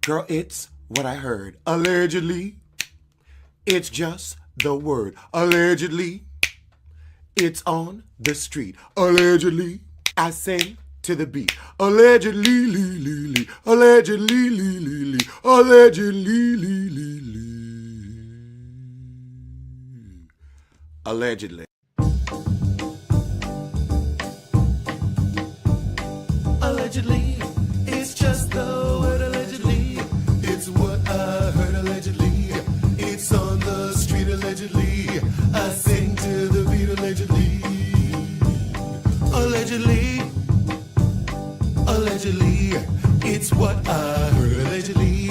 Girl, it's what I heard. Allegedly, it's just the word. Allegedly, it's on the street. Allegedly, I sing to the beat. Allegedly, lee, lee, lee. Allegedly, lee, lee, lee. Allegedly, lee, lee, lee. Allegedly. Allegedly, it's just the word allegedly. It's what I heard allegedly. It's on the street allegedly. I sing to the beat allegedly. Allegedly, allegedly, it's what I heard allegedly.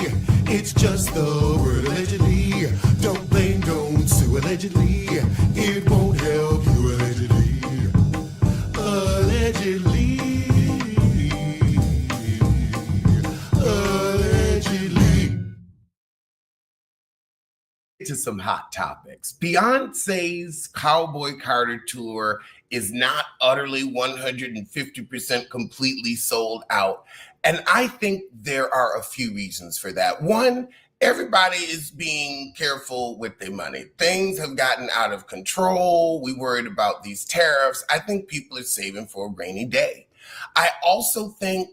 It's just the word allegedly. Don't blame, don't sue allegedly. It won't help you allegedly. Allegedly. To some hot topics. Beyonce's Cowboy Carter tour is not utterly 150% completely sold out. And I think there are a few reasons for that. One, everybody is being careful with their money. Things have gotten out of control. We worried about these tariffs. I think people are saving for a rainy day. I also think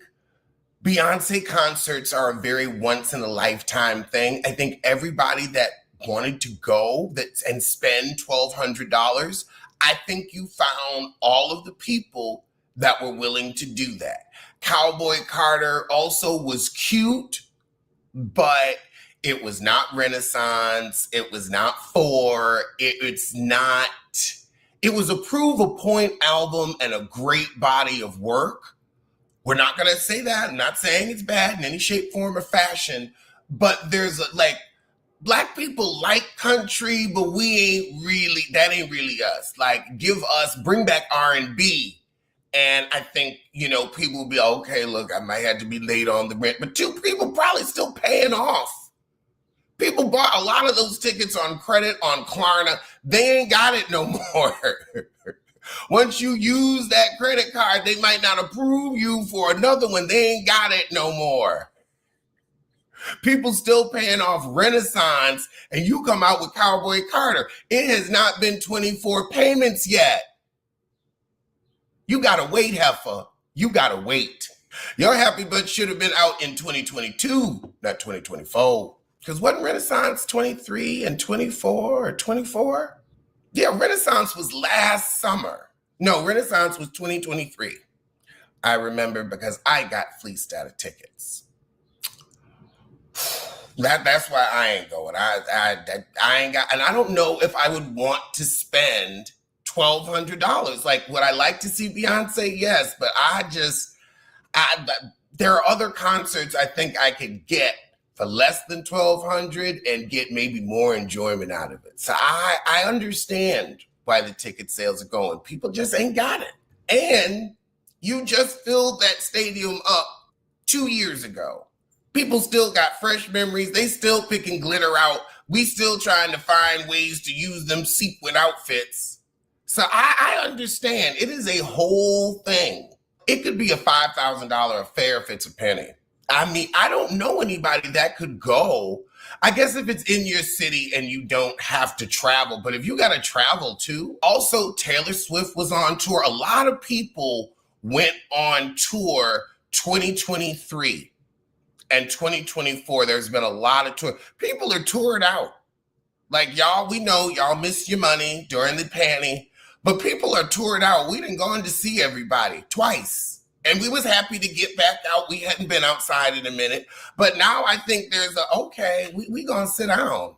Beyonce concerts are a very once in a lifetime thing. I think everybody that wanted to go and spend $1,200, I think you found all of the people that were willing to do that. Cowboy Carter also was cute, but it was not Renaissance. It was not Four. It was a Prove a Point album and a great body of work. We're not going to say that. I'm not saying it's bad in any shape, form, or fashion, but there's Black people like country, but that ain't really us. Like, bring back R&B. And I think, people will be, okay, look, I might have to be late on the rent, but two people probably still paying off. People bought a lot of those tickets on credit, on Klarna. They ain't got it no more. Once you use that credit card, they might not approve you for another one. They ain't got it no more. People still paying off Renaissance, and you come out with Cowboy Carter. It has not been 24 payments yet. You gotta wait, heifer. You gotta wait. Your Happy Bunch should have been out in 2022, not 2024. Because wasn't Renaissance 23 and 24 or 24? Yeah, Renaissance was last summer. No, Renaissance was 2023. I remember because I got fleeced out of tickets. That's why I ain't going. I ain't got, and I don't know if I would want to spend $1,200. Like, would I like to see Beyonce? Yes, but there are other concerts I think I could get for less than $1,200 and get maybe more enjoyment out of it. So I understand why the ticket sales are going. People just ain't got it. And you just filled that stadium up 2 years ago. People still got fresh memories. They still picking glitter out. We still trying to find ways to use them sequin outfits. So I understand. It is a whole thing. It could be a $5,000 affair if it's a penny. I mean, I don't know anybody that could go. I guess if it's in your city and you don't have to travel, but if you got to travel too. Also, Taylor Swift was on tour. A lot of people went on tour 2023 and 2024. There's been a lot of tour. People are toured out. Like, y'all, we know y'all missed your money during the panty, but people are toured out. We done gone to see everybody twice. And we was happy to get back out. We hadn't been outside in a minute. But now I think there's we gonna sit down.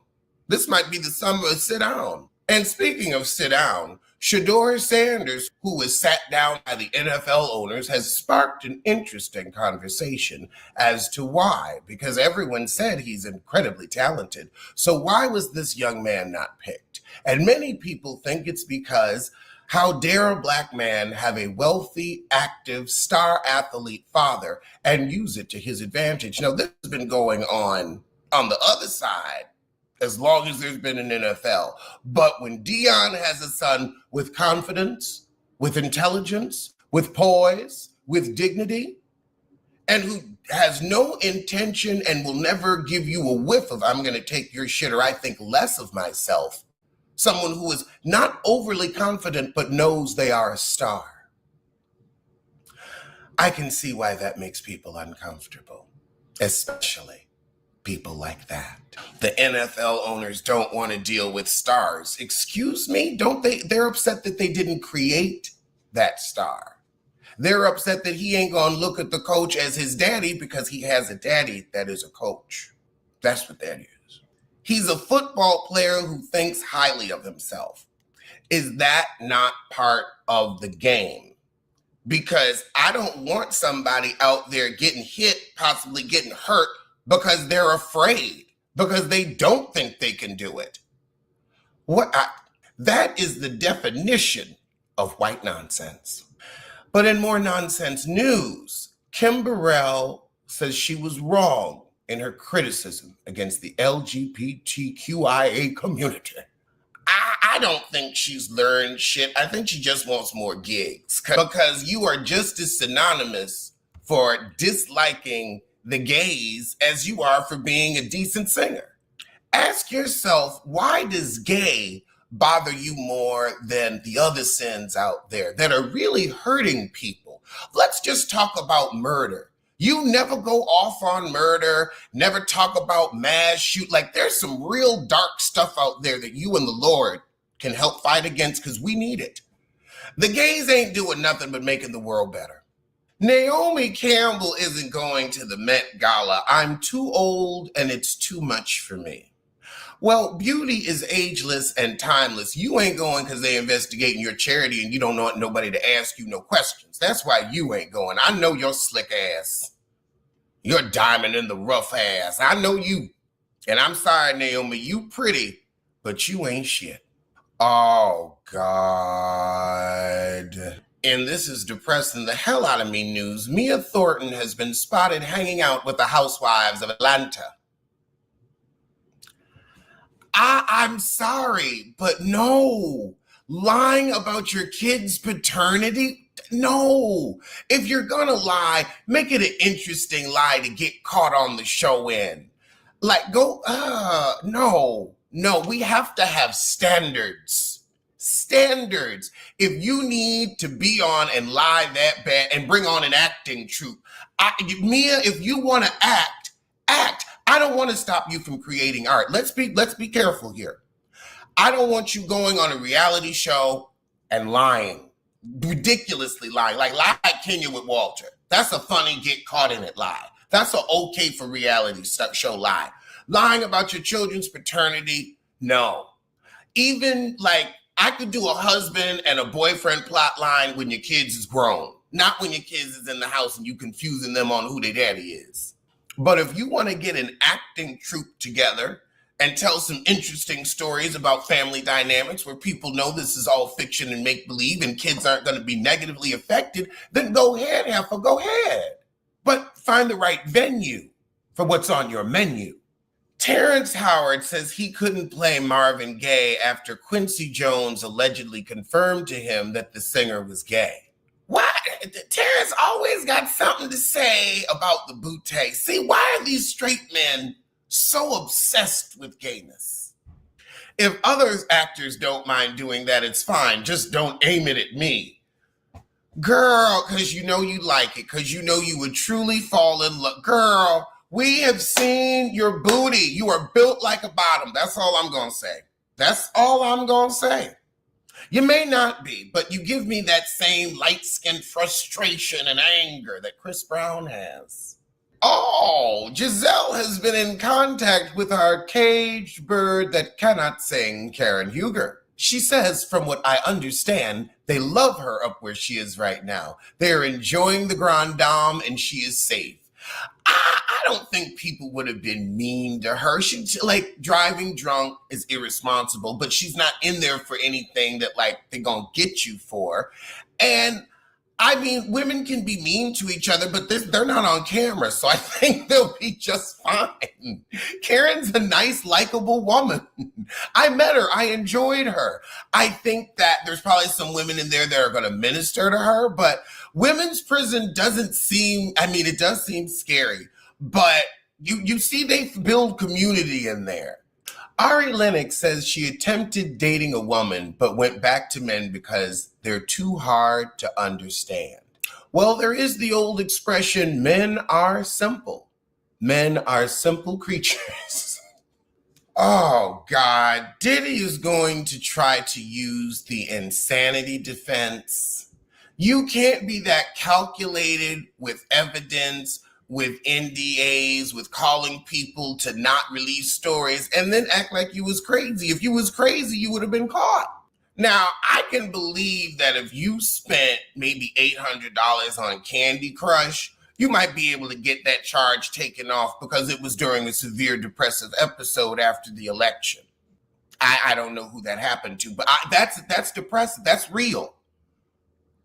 This might be the summer of sit down. And speaking of sit down, Shedeur Sanders, who was sat down by the NFL owners, has sparked an interesting conversation as to why. Because everyone said he's incredibly talented. So why was this young man not picked? And many people think it's because how dare a Black man have a wealthy, active, star athlete father and use it to his advantage? Now, this has been going on the other side as long as there's been an NFL. But when Deion has a son with confidence, with intelligence, with poise, with dignity, and who has no intention and will never give you a whiff of, I'm going to take your shit or I think less of myself. Someone who is not overly confident but knows they are a star. I can see why that makes people uncomfortable, especially people like that. The NFL owners don't want to deal with stars. Excuse me? Don't they? They're upset that they didn't create that star. They're upset that he ain't gonna look at the coach as his daddy because he has a daddy that is a coach. That's what that is. He's a football player who thinks highly of himself. Is that not part of the game? Because I don't want somebody out there getting hit, possibly getting hurt because they're afraid, because they don't think they can do it. That is the definition of white nonsense. But in more nonsense news, Kim Burrell says she was wrong in her criticism against the LGBTQIA community. I don't think she's learned shit. I think she just wants more gigs, because you are just as synonymous for disliking the gays as you are for being a decent singer. Ask yourself, why does gay bother you more than the other sins out there that are really hurting people? Let's just talk about murder. You never go off on murder, never talk about mass shoot. Like, there's some real dark stuff out there that you and the Lord can help fight against, because we need it. The gays ain't doing nothing but making the world better. Naomi Campbell isn't going to the Met Gala. I'm too old and it's too much for me. Well, beauty is ageless and timeless. You ain't going because they investigating your charity and you don't want nobody to ask you no questions. That's why you ain't going. I know your slick ass. Your diamond in the rough ass. I know you. And I'm sorry, Naomi, you pretty, but you ain't shit. Oh, God. And this is depressing the hell out of me news. Mia Thornton has been spotted hanging out with the housewives of Atlanta. I'm sorry, but no. Lying about your kid's paternity? No. If you're gonna lie, make it an interesting lie to get caught on the show in. Like, no, we have to have standards. Standards. If you need to be on and lie that bad and bring on an acting troupe, Mia, if you want to act. I don't want to stop you from creating art. Let's be careful here. I don't want you going on a reality show and lying, ridiculously lying, like Kenya with Walter. That's a funny get caught in it lie. That's an okay for reality show lie. Lying about your children's paternity, no. Even like, I could do a husband and a boyfriend plot line when your kids is grown, not when your kids is in the house and you confusing them on who their daddy is. But if you want to get an acting troupe together and tell some interesting stories about family dynamics where people know this is all fiction and make-believe and kids aren't going to be negatively affected, then go ahead, heifer, go ahead. But find the right venue for what's on your menu. Terrence Howard says he couldn't play Marvin Gaye after Quincy Jones allegedly confirmed to him that the singer was gay. Why? Terrence always got something to say about the bootay. See, why are these straight men so obsessed with gayness? If other actors don't mind doing that, it's fine. Just don't aim it at me. Girl, because you know you like it, because you know you would truly fall in love. Girl, we have seen your booty. You are built like a bottom. That's all I'm going to say. That's all I'm going to say. You may not be, but you give me that same light-skinned frustration and anger that Chris Brown has. Oh, Giselle has been in contact with our caged bird that cannot sing, Karen Huger. She says, from what I understand, they love her up where she is right now. They're enjoying the Grand Dame and she is safe. I don't think people would have been mean to her. She, like, driving drunk is irresponsible, but she's not in there for anything that, like, they're going to get you for. And, I mean, women can be mean to each other, but they're not on camera, so I think they'll be just fine. Karen's a nice, likable woman. I met her. I enjoyed her. I think that there's probably some women in there that are going to minister to her, but Women's prison doesn't seem, I mean, it does seem scary, but you see they build community in there. Ari Lennox says she attempted dating a woman, but went back to men because they're too hard to understand. Well, there is the old expression, men are simple. Men are simple creatures. Oh, God. Diddy is going to try to use the insanity defense. You can't be that calculated with evidence, with NDAs, with calling people to not release stories, and then act like you was crazy. If you was crazy, you would have been caught. Now, I can believe that if you spent maybe $800 on Candy Crush, you might be able to get that charge taken off because it was during a severe depressive episode after the election. I don't know who that happened to, but that's depressive. That's real.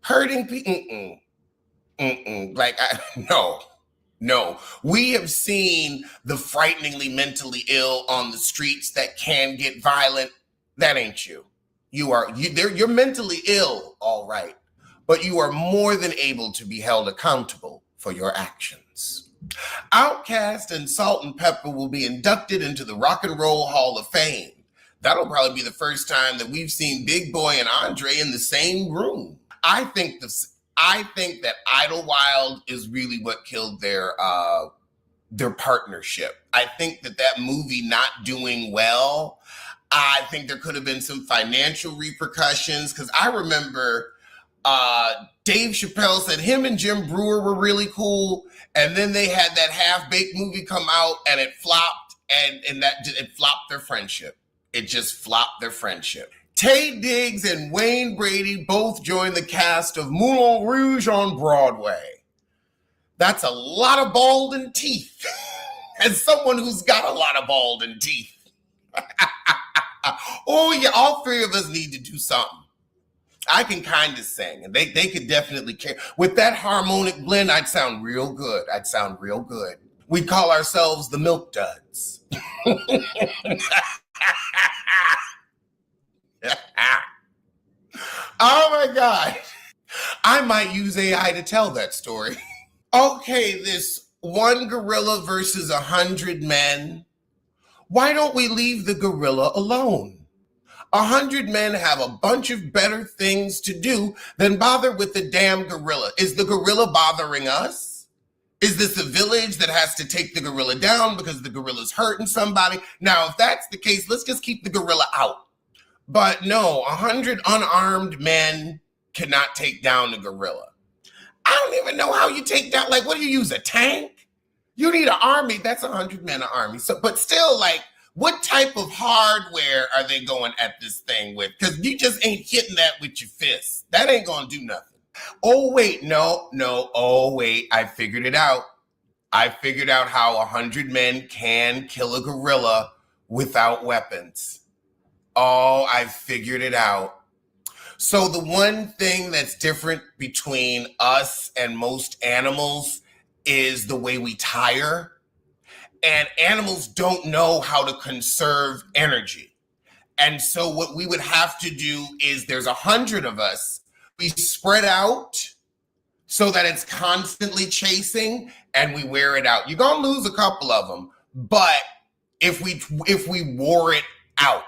Hurting people, no. We have seen the frighteningly mentally ill on the streets that can get violent. That ain't you. You're mentally ill, all right, but you are more than able to be held accountable for your actions. Outkast and Salt and Pepper will be inducted into the Rock and Roll Hall of Fame. That'll probably be the first time that we've seen Big Boy and Andre in the same room. I think that Idlewild is really what killed their partnership. I think that movie not doing well, I think there could have been some financial repercussions, because I remember Dave Chappelle said him and Jim Brewer were really cool, and then they had that half-baked movie come out and it flopped, and it flopped their friendship. It just flopped their friendship. Taye Diggs and Wayne Brady both joined the cast of Moulin Rouge on Broadway. That's a lot of balding teeth. As someone who's got a lot of balding teeth. Oh yeah, all three of us need to do something. I can kind of sing, and they could definitely care. With that harmonic blend, I'd sound real good. We'd call ourselves the Milk Duds. Oh my God. I might use AI to tell that story. Okay, this one gorilla versus 100 men. Why don't we leave the gorilla alone? 100 men have a bunch of better things to do than bother with the damn gorilla. Is the gorilla bothering us? Is this a village that has to take the gorilla down because the gorilla's hurting somebody? Now, if that's the case, let's just keep the gorilla out. But no, 100 unarmed men cannot take down the gorilla. I don't even know how you take down, like, what do you use, a tank? You need an army. That's 100 men, an army. So, but still, like, what type of hardware are they going at this thing with? Because you just ain't hitting that with your fists. That ain't going to do nothing. Oh, wait, no. Oh, wait, I figured it out. I figured out how 100 men can kill a gorilla without weapons. Oh, I figured it out. So the one thing that's different between us and most animals is the way we tire. And animals don't know how to conserve energy. And so what we would have to do is there's 100 of us. We spread out so that it's constantly chasing, and we wear it out. You're going to lose a couple of them. But if we wore it out,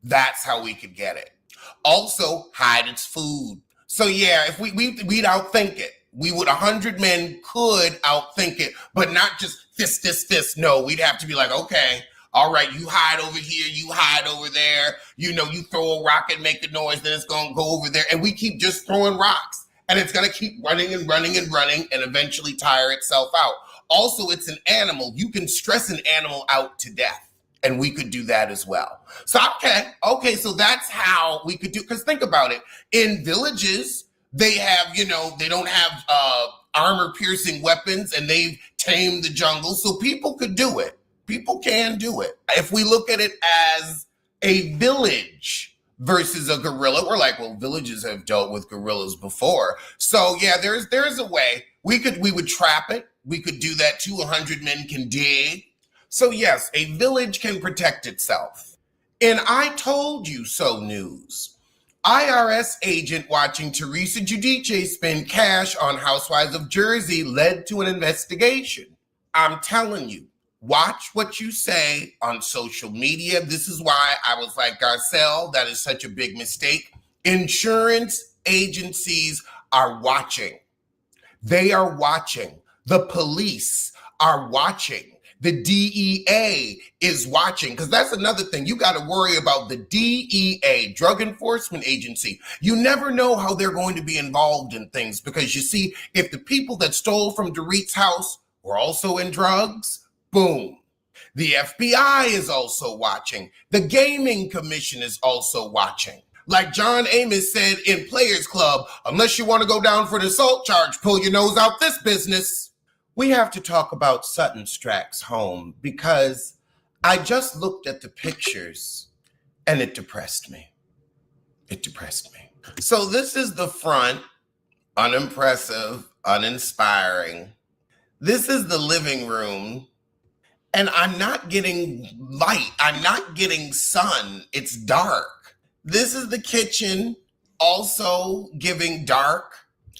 that's how we could get it. Also, hide its food. So yeah, if we'd outthink it. 100 men could outthink it, but not just this. No, we'd have to be like, okay, all right, you hide over here, you hide over there. You know, you throw a rock and make a noise, then it's going to go over there. And we keep just throwing rocks, and it's going to keep running and eventually tire itself out. Also, it's an animal. You can stress an animal out to death. And we could do that as well. So, okay, so that's how we could do, because think about it. In villages, they have, they don't have armor-piercing weapons, and they've tamed the jungle, so people could do it. People can do it. If we look at it as a village versus a gorilla, we're like, well, villages have dealt with gorillas before. So, yeah, there's a way. We would trap it. We could do that too. 100 men can dig. So yes, a village can protect itself. In I Told You So news, IRS agent watching Teresa Giudice spend cash on Housewives of Jersey led to an investigation. I'm telling you, watch what you say on social media. This is why I was like, Garcelle, that is such a big mistake. Insurance agencies are watching. They are watching. The police are watching. The DEA is watching, because that's another thing. You got to worry about the DEA, Drug Enforcement Agency. You never know how they're going to be involved in things, because you see, if the people that stole from Dorit's house were also in drugs, boom. The FBI is also watching. The Gaming Commission is also watching. Like John Amos said in Players Club, unless you want to go down for the assault charge, pull your nose out this business. We have to talk about Sutton Strack's home, because I just looked at the pictures and it depressed me. It depressed me. So this is the front, unimpressive, uninspiring. This is the living room, and I'm not getting light. I'm not getting sun. It's dark. This is the kitchen, also giving dark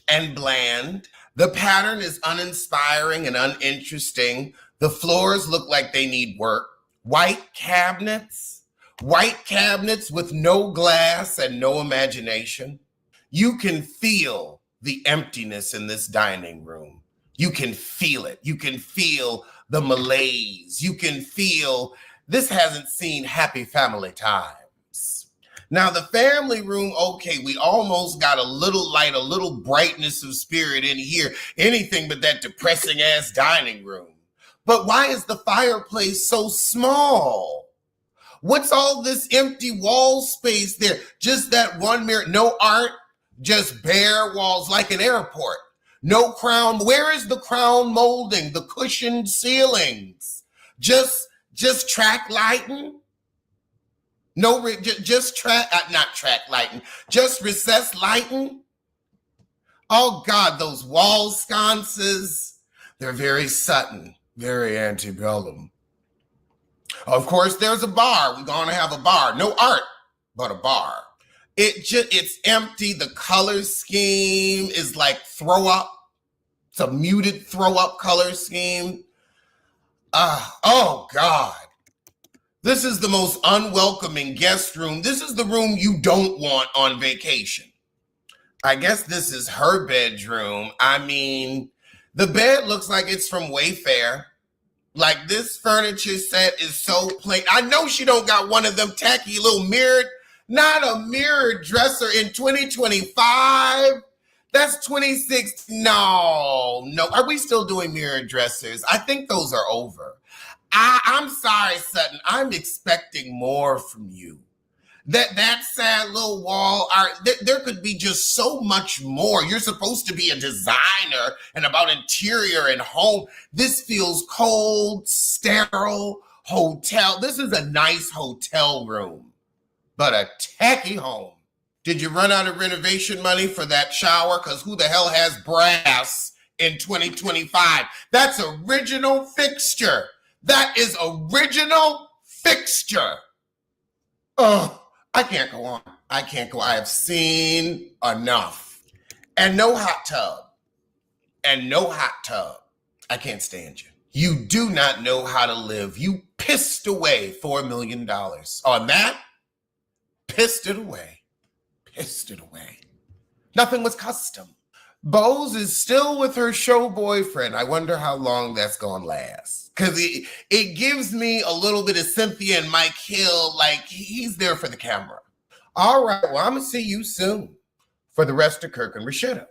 and bland. The pattern is uninspiring and uninteresting. The floors look like they need work. White cabinets with no glass and no imagination. You can feel the emptiness in this dining room. You can feel it. You can feel the malaise. You can feel this hasn't seen happy family times. Now, the family room, okay, we almost got a little light, a little brightness of spirit in here. Anything but that depressing ass dining room. But why is the fireplace so small? What's all this empty wall space there? Just that one mirror, no art, just bare walls like an airport. No crown. Where is the crown molding? The cushioned ceilings? Just track lighting? No, just not track lighting, just recessed lighting. Oh God, those wall sconces, they're very Sutton, very antebellum. Of course, there's a bar. We're gonna have a bar. No art, but a bar. It's empty. The color scheme is like throw up. It's a muted throw up color scheme. Oh God. This is the most unwelcoming guest room. This is the room you don't want on vacation. I guess this is her bedroom. I mean, the bed looks like it's from Wayfair. Like, this furniture set is so plain. I know she don't got one of them tacky little mirrored, not a mirrored dresser in 2025. That's 26. No. Are we still doing mirrored dressers? I think those are over. I'm sorry, Sutton. I'm expecting more from you. That sad little wall art, there could be just so much more. You're supposed to be a designer and about interior and home. This feels cold, sterile, hotel. This is a nice hotel room, but a tacky home. Did you run out of renovation money for that shower? Because who the hell has brass in 2025? That's original fixture. That is original fixture. Oh, I can't go on. I can't go. I have seen enough. And no hot tub. I can't stand you. You do not know how to live. You pissed away $4 million. On that, pissed it away. Nothing was custom. Bose is still with her show boyfriend. I wonder how long that's gonna last. Because it gives me a little bit of Cynthia and Mike Hill, like he's there for the camera. All right, well, I'm gonna see you soon for the rest of Kirk and Rashida.